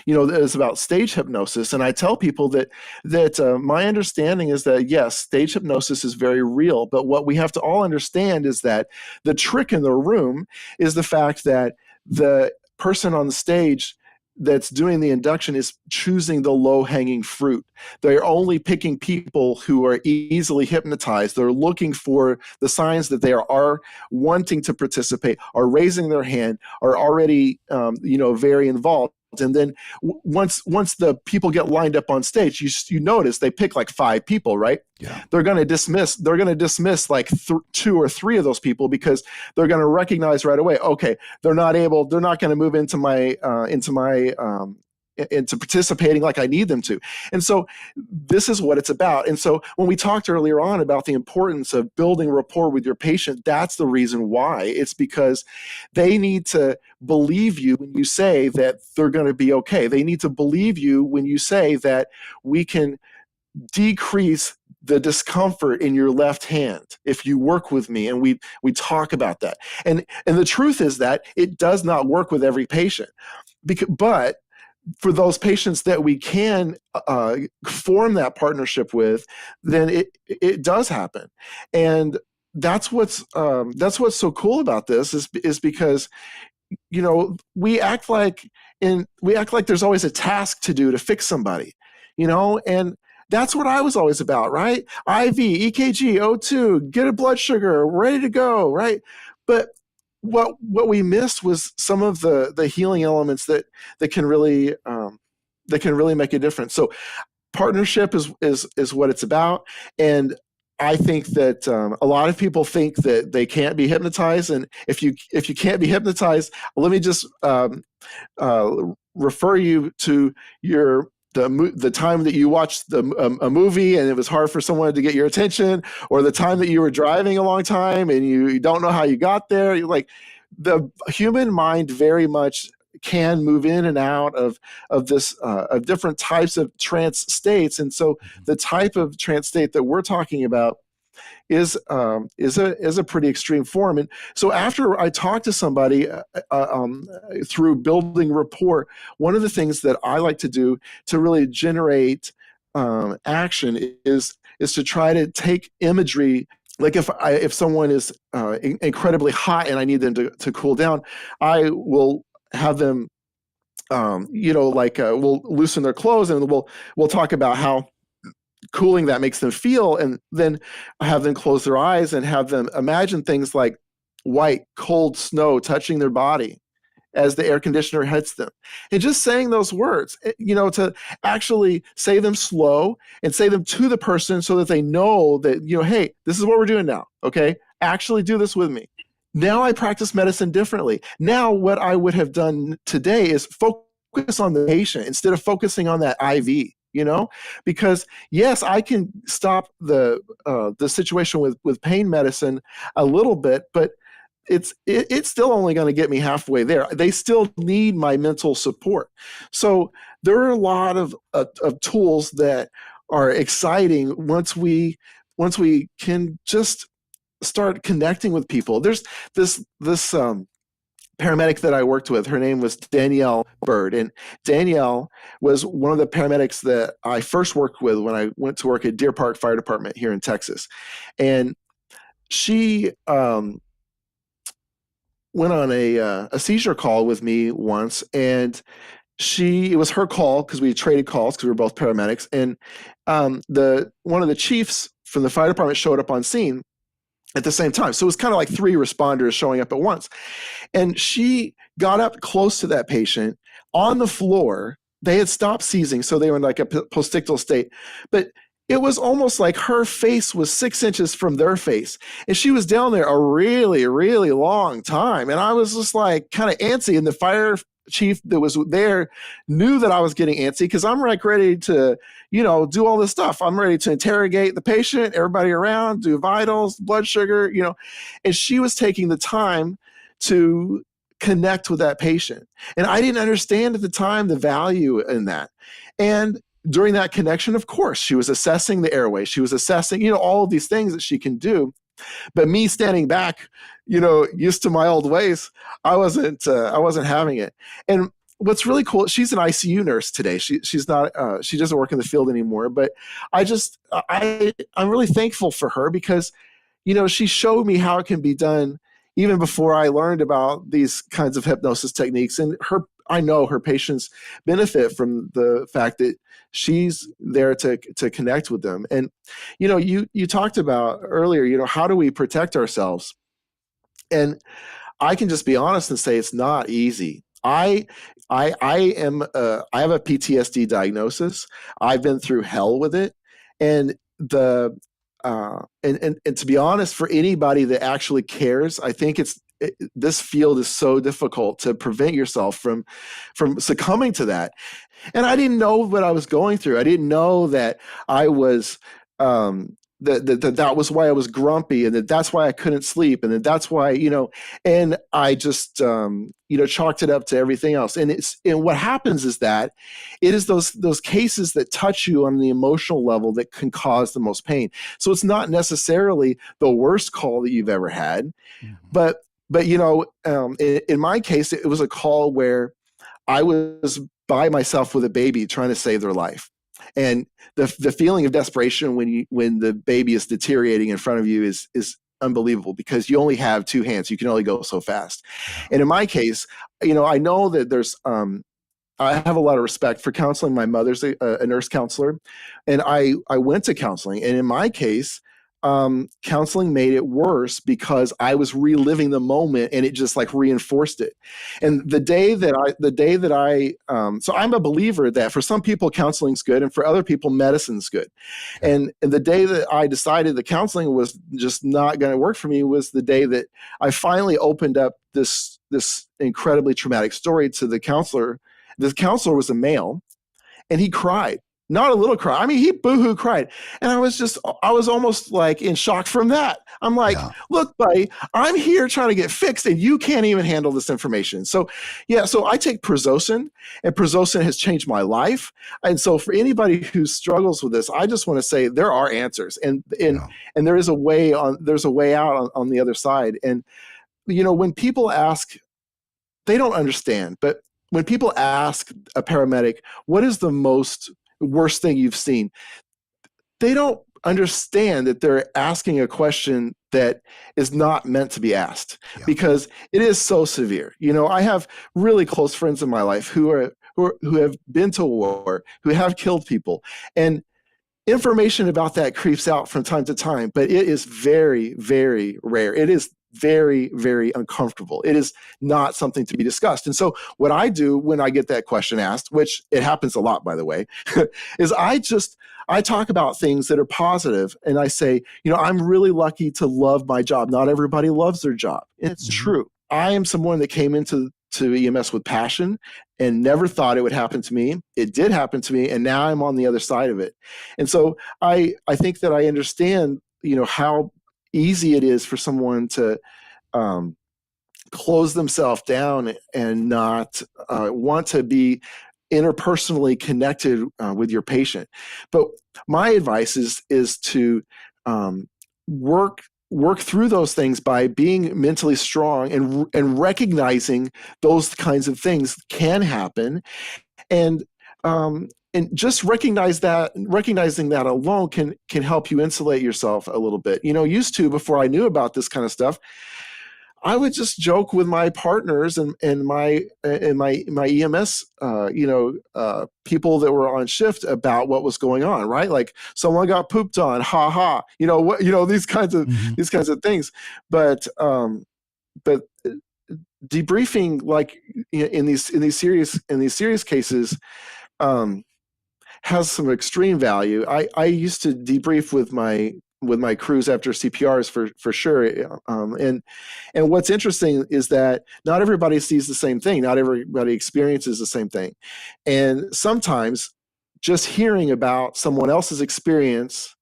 is about stage hypnosis, and I tell people that my understanding is that yes, stage hypnosis is very real, but what we have to all understand is that the trick in the room is the fact that the person on the stage that's doing the induction is choosing the low-hanging fruit. They're only picking people who are easily hypnotized. They're looking for the signs that they are wanting to participate, are raising their hand, are already very involved. And then once the people get lined up on stage, you notice they pick like 5 people, right? Yeah. They're going to dismiss like 2 or 3 of those people because they're going to recognize right away, okay, they're not going to move into participating like I need them to. And so this is what it's about. And so when we talked earlier on about the importance of building rapport with your patient, that's the reason why. It's because they need to believe you when you say that they're going to be okay. They need to believe you when you say that we can decrease the discomfort in your left hand if you work with me, and we talk about that. And the truth is that it does not work with every patient, but for those patients that we can form that partnership with, then it does happen. And that's what's so cool about this is because we act like there's always a task to do to fix somebody, and that's what I was always about, right? IV, EKG, O2, get a blood sugar, ready to go, right? But what we missed was some of the healing elements that can really make a difference. So partnership is what it's about. And I think that a lot of people think that they can't be hypnotized, and if you can't be hypnotized, let me just refer you to the time that you watched a movie and it was hard for someone to get your attention, or the time that you were driving a long time and you don't know how you got there. You're like, the human mind very much can move in and out of different types of trance states. And so the type of trance state that we're talking about is a pretty extreme form. And so after I talk to somebody through building rapport, one of the things that I like to do to really generate action is to try to take imagery. Like if someone is incredibly hot and I need them to cool down, I will have them, we'll loosen their clothes, and we'll talk about how cooling that makes them feel, and then have them close their eyes and have them imagine things like white, cold snow touching their body as the air conditioner hits them. And just saying those words, to actually say them slow and say them to the person so that they know that, hey, this is what we're doing now, okay? Actually do this with me. Now I practice medicine differently. Now what I would have done today is focus on the patient instead of focusing on that IV. Because yes, I can stop the situation with pain medicine a little bit, but it's still only going to get me halfway there. They still need my mental support. So there are a lot of tools that are exciting once we can just start connecting with people. There's this paramedic that I worked with. Her name was Danielle Bird, and Danielle was one of the paramedics that I first worked with when I went to work at Deer Park Fire Department here in Texas. And she went on a seizure call with me once, and it was her call because we traded calls because we were both paramedics. And one of the chiefs from the fire department showed up on scene at the same time. So it was kind of like 3 responders showing up at once. And she got up close to that patient on the floor. They had stopped seizing, so they were in like a postictal state. But it was almost like her face was 6 inches from their face. And she was down there a really, really long time. And I was just like kind of antsy. And the chief that was there knew that I was getting antsy because I'm like ready to, do all this stuff. I'm ready to interrogate the patient, everybody around, do vitals, blood sugar, and she was taking the time to connect with that patient. And I didn't understand at the time the value in that. And during that connection, of course, she was assessing the airway. She was assessing, all of these things that she can do. But me standing back, used to my old ways, I wasn't having it. And what's really cool, she's an ICU nurse today. She's not, she doesn't work in the field anymore. But I'm really thankful for her because, she showed me how it can be done even before I learned about these kinds of hypnosis techniques. And I know her patients benefit from the fact that she's there to connect with them. And, you talked about earlier, how do we protect ourselves? And I can just be honest and say it's not easy. I have a PTSD diagnosis. I've been through hell with it. And and to be honest, for anybody that actually cares, I think this field is so difficult to prevent yourself from succumbing to that. And I didn't know what I was going through. I didn't know that I was that was why I was grumpy, and that's why I couldn't sleep, and that's why and I just chalked it up to everything else. And what happens is that it is those cases that touch you on the emotional level that can cause the most pain. So it's not necessarily the worst call that you've ever had, but in my case, it was a call where I was by myself with a baby trying to save their life. And the feeling of desperation when the baby is deteriorating in front of you is unbelievable because you only have two hands. You can only go so fast. And in my case, I know that there's I have a lot of respect for counseling. My mother's a nurse counselor, and I went to counseling. And in my case, counseling made it worse because I was reliving the moment, and it just like reinforced it. And the day that I so I'm a believer that for some people counseling's good, and for other people medicine's good. And the day that I decided that counseling was just not going to work for me was the day that I finally opened up this incredibly traumatic story to the counselor. The counselor was a male, and he cried. Not a little cry. I mean, he boohoo cried. And I was almost like in shock from that. I'm like, Look, buddy, I'm here trying to get fixed and you can't even handle this information. So I take Prazosin, and Prazosin has changed my life. And so for anybody who struggles with this, I just want to say there are answers, and there is a way there's a way out on the other side. And, when people ask, they don't understand, but when people ask a paramedic, what is the worst thing you've seen, they don't understand that they're asking a question that is not meant to be asked because it is so severe. I have really close friends in my life who have been to war, who have killed people, and information about that creeps out from time to time, but it is very, very rare. It is very, very uncomfortable. It is not something to be discussed. And so what I do when I get that question asked, which it happens a lot, by the way, is I talk about things that are positive. And I say, I'm really lucky to love my job. Not everybody loves their job. And it's true. I am someone that came into EMS with passion and never thought it would happen to me. It did happen to me. And now I'm on the other side of it. And so I think that I understand, how easy it is for someone to close themselves down and not want to be interpersonally connected with your patient. But my advice is to work through those things by being mentally strong and recognizing those kinds of things can happen, and just recognizing that alone can help you insulate yourself a little bit. Used to, before I knew about this kind of stuff, I would just joke with my partners and my EMS, people that were on shift about what was going on, right? Like someone got pooped on, ha ha, these kinds of things. But debriefing, like in these serious cases, has some extreme value. I used to debrief with my with my crews after CPRs for sure. And what's interesting is that not everybody sees the same thing. Not everybody experiences the same thing. And sometimes just hearing about someone else's experience,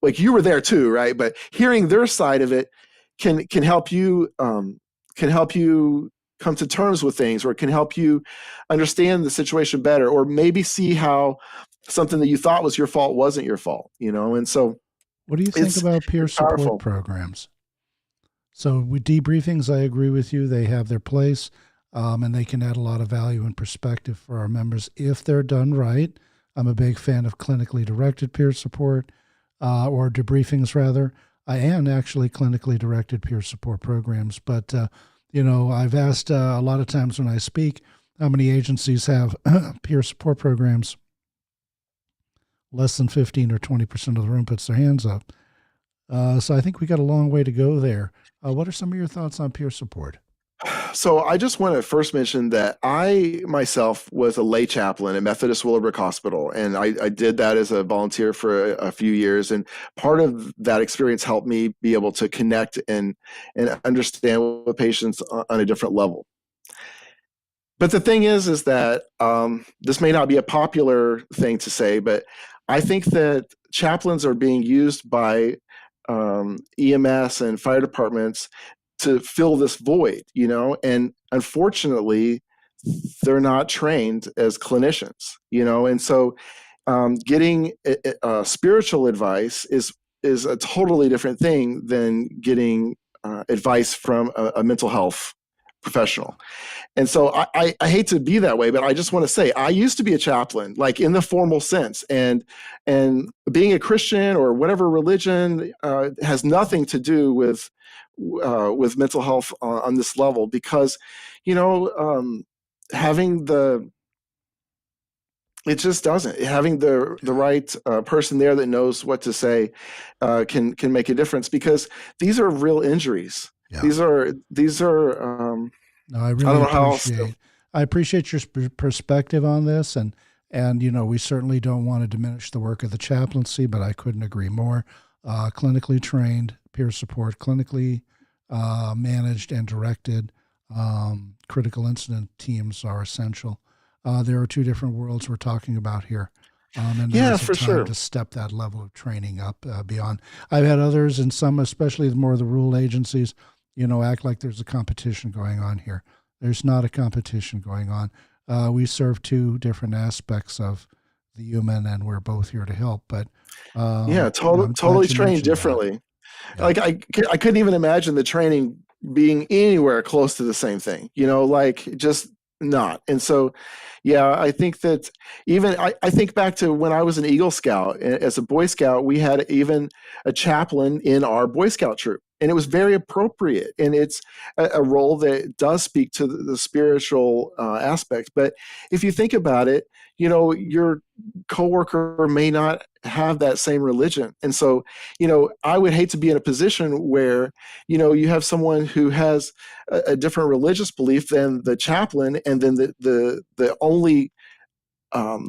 like you were there too, right? But hearing their side of it can help you come to terms with things, or it can help you understand the situation better, or maybe see how something that you thought was your fault wasn't your fault, And so What do you think it's about peer it's support powerful. programs? So with debriefings, I agree with you. They have their place, and they can add a lot of value and perspective for our members if they're done right. I'm a big fan of clinically directed peer support, or debriefings rather. I am actually clinically directed peer support programs, but I've asked a lot of times when I speak how many agencies have peer support programs. Less than 15 or 20% of the room puts their hands up. So I think we got a long way to go there. What are some of your thoughts on peer support? So I just want to first mention that I myself was a lay chaplain at Methodist Willowbrook Hospital, and I did that as a volunteer for a few years. And part of that experience helped me be able to connect and understand with patients on a different level. But the thing is that this may not be a popular thing to say, but I think that chaplains are being used by EMS and fire departments to fill this void, and unfortunately, they're not trained as clinicians, and so getting spiritual advice is a totally different thing than getting advice from a mental health professional. And so I hate to be that way, but I just want to say I used to be a chaplain, like in the formal sense, and being a Christian or whatever religion has nothing to do with mental health on this level, because having the it just doesn't having the right person there that knows what to say can make a difference, because these are real injuries. Yeah. These are No, I I really don't know how else to. appreciate your perspective on this, and we certainly don't want to diminish the work of the chaplaincy, but I couldn't agree more. Clinically trained peer support, clinically managed and directed critical incident teams are essential. There are two different worlds we're talking about here. And there Yeah, is a for time sure. to step that level of training up beyond. I've had others, and some, especially the more the rural agencies, act like there's a competition going on here. There's not a competition going on. We serve two different aspects of the human, and we're both here to help. But Yeah, I'm totally glad you trained mentioned that. differently. Yeah, Like I couldn't even imagine the training being anywhere close to the same thing, like just not. And so, yeah, I think that even I think back to when I was an Eagle Scout. As a Boy Scout, we had even a chaplain in our Boy Scout troop. And it was very appropriate. And it's a role that does speak to the spiritual aspect. But if you think about it, your coworker may not have that same religion. And so, I would hate to be in a position where, you have someone who has a different religious belief than the chaplain, and then the only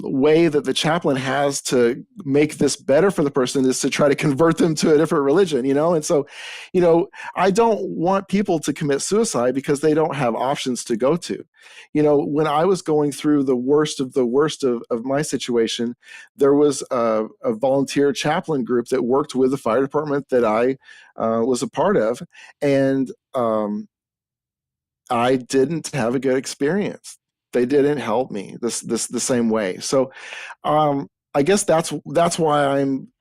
way that the chaplain has to make this better for the person is to try to convert them to a different religion, and so, I don't want people to commit suicide because they don't have options to go to. When I was going through the worst of my situation, there was a volunteer chaplain group that worked with the fire department that I was a part of, and I didn't have a good experience. They didn't help me this the same way. So I guess that's why I'm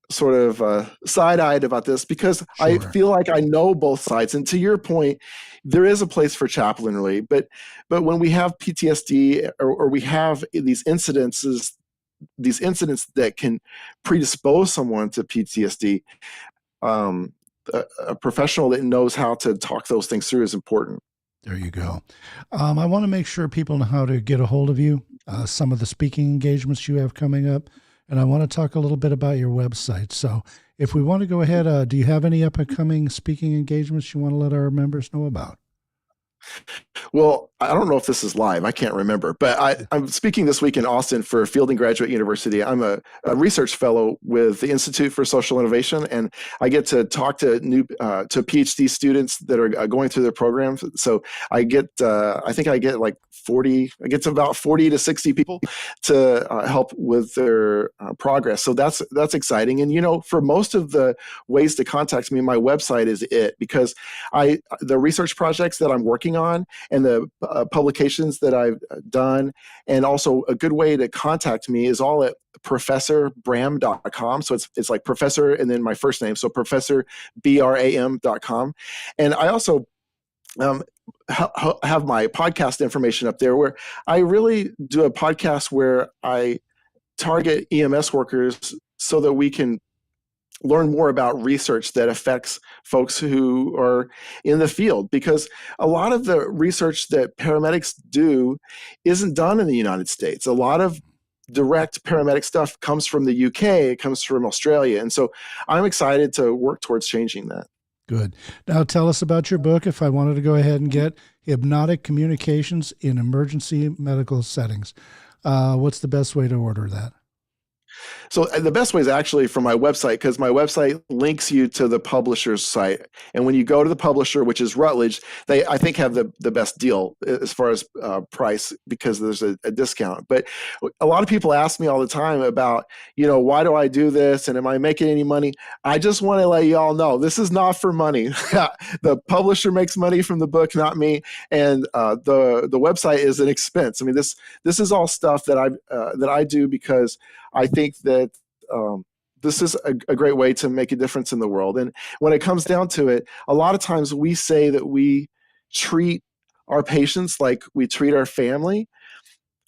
sort of side-eyed about this, because I sure. feel like I know both sides. And to your point, there is a place for chaplainry, but when we have PTSD, or we have these incidents that can predispose someone to PTSD, a professional that knows how to talk those things through is important. There you go. I want to make sure people know how to get a hold of you, some of the speaking engagements you have coming up, and I want to talk a little bit about your website. So, if we want to go ahead, do you have any upcoming speaking engagements you want to let our members know about? Well, I don't know if this is live. I can't remember, but I'm speaking this week in Austin for Fielding Graduate University. I'm a research fellow with the Institute for Social Innovation, and I get to talk to to PhD students that are going through their programs. So I think I get like 40. I get to about 40 to 60 people to help with their progress. So that's exciting. And for most of the ways to contact me, my website is it, because the research projects that I'm working on and the publications that I've done, and also a good way to contact me is all at professorbram.com. So it's like professor and then my first name, so professorbram.com. And I also have my podcast information up there, where I really do a podcast where I target EMS workers so that we can learn more about research that affects folks who are in the field, because a lot of the research that paramedics do isn't done in the United States. A lot of direct paramedic stuff comes from the UK, it comes from Australia. And so I'm excited to work towards changing that. Good. Now tell us about your book, if I wanted to go ahead and get Hypnotic Communications in Emergency Medical Settings. What's the best way to order that? So the best way is actually from my website, because my website links you to the publisher's site. And when you go to the publisher, which is Routledge, they, I think, have the best deal as far as price, because there's a discount. But a lot of people ask me all the time about, why do I do this? And am I making any money? I just want to let you all know, this is not for money. The publisher makes money from the book, not me. And the website is an expense. I mean, this is all stuff that I do because I think that this is a great way to make a difference in the world. And when it comes down to it, a lot of times we say that we treat our patients like we treat our family,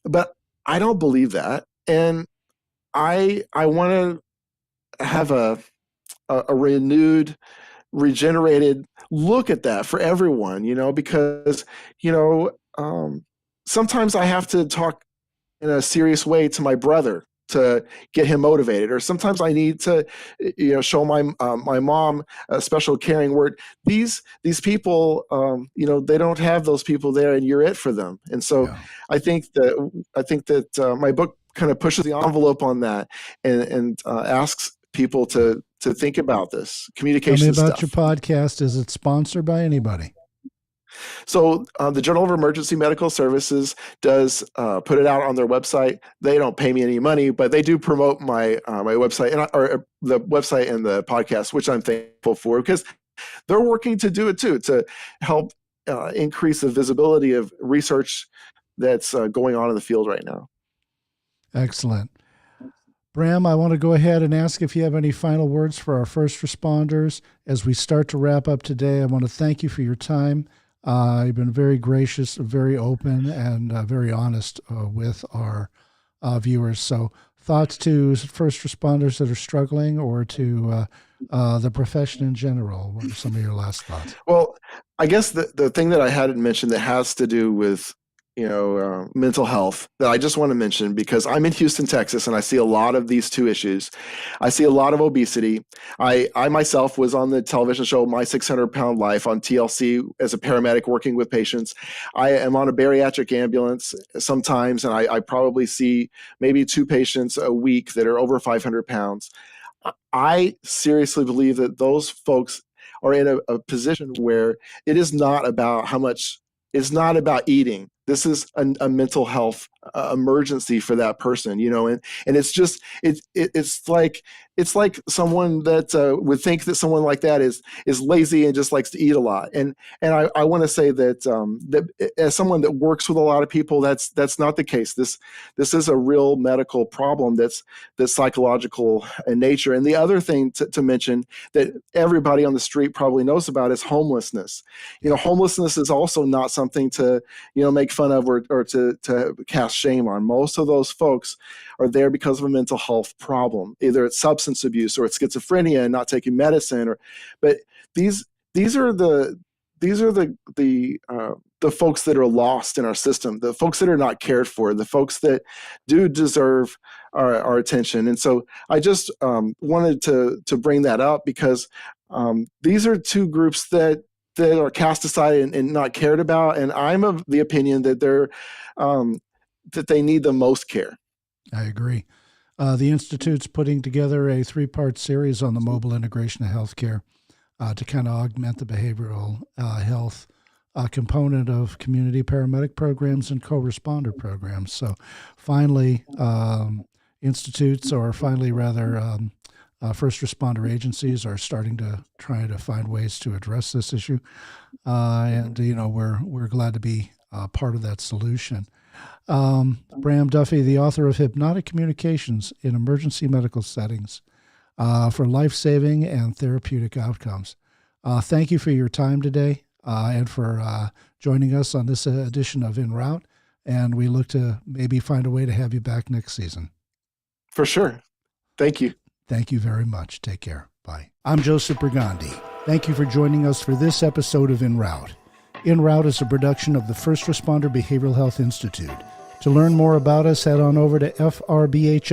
but I don't believe that. And I want to have a renewed, regenerated look at that for everyone, because, sometimes I have to talk in a serious way to my brother to get him motivated, or sometimes I need to, show my mom a special caring word. These people, they don't have those people there, and you're it for them. And so, yeah. I think that my book kind of pushes the envelope on that, and asks people to think about this communication stuff. Tell me about your podcast. Is it sponsored by anybody? So the Journal of Emergency Medical Services does put it out on their website. They don't pay me any money, but they do promote my website or the website and the podcast, which I'm thankful for, because they're working to do it too, to help increase the visibility of research that's going on in the field right now. Excellent. Bram, I want to go ahead and ask if you have any final words for our first responders as we start to wrap up today. I want to thank you for your time. You've been very gracious, very open, and very honest with our viewers. So thoughts to first responders that are struggling, or to the profession in general? What are some of your last thoughts? Well, I guess the thing that I hadn't mentioned that has to do with mental health that I just want to mention, because I'm in Houston, Texas, and I see a lot of these two issues. I see a lot of obesity. I myself was on the television show My 600-Pound Life on TLC as a paramedic working with patients. I am on a bariatric ambulance sometimes, and I probably see maybe 2 patients a week that are over 500 pounds. I seriously believe that those folks are in a position where it is not about how much, it's not about eating. This is a mental health emergency for that person, and it's just it's like someone that would think that someone like that is lazy and just likes to eat a lot. And I want to say that that as someone that works with a lot of people, that's not the case. This is a real medical problem that's psychological in nature. And the other thing to mention that everybody on the street probably knows about is homelessness. Homelessness is also not something to make fun of or to cast shame on. Most of those folks are there because of a mental health problem. Either it's substance abuse or it's schizophrenia and not taking medicine. But these are the folks that are lost in our system, the folks that are not cared for, the folks that do deserve our attention. And so I just wanted to bring that up, because these are two groups that that are cast aside and not cared about. And I'm of the opinion that that they need the most care. I agree. The Institute's putting together a 3-part series on the mobile integration of healthcare to kind of augment the behavioral health component of community paramedic programs and co-responder programs. So finally, institutes, or finally rather first responder agencies, are starting to try to find ways to address this issue. And, we're glad to be part of that solution. Bram Duffee, the author of Hypnotic Communications in Emergency Medical Settings for Life Saving and Therapeutic Outcomes. Thank you for your time today and for joining us on this edition of Enroute. And we look to maybe find a way to have you back next season. For sure. Thank you. Thank you very much. Take care. Bye. I'm Joseph Brigandi. Thank you for joining us for this episode of Enroute. Enroute is a production of the First Responder Behavioral Health Institute. To learn more about us, head on over to FRBHL.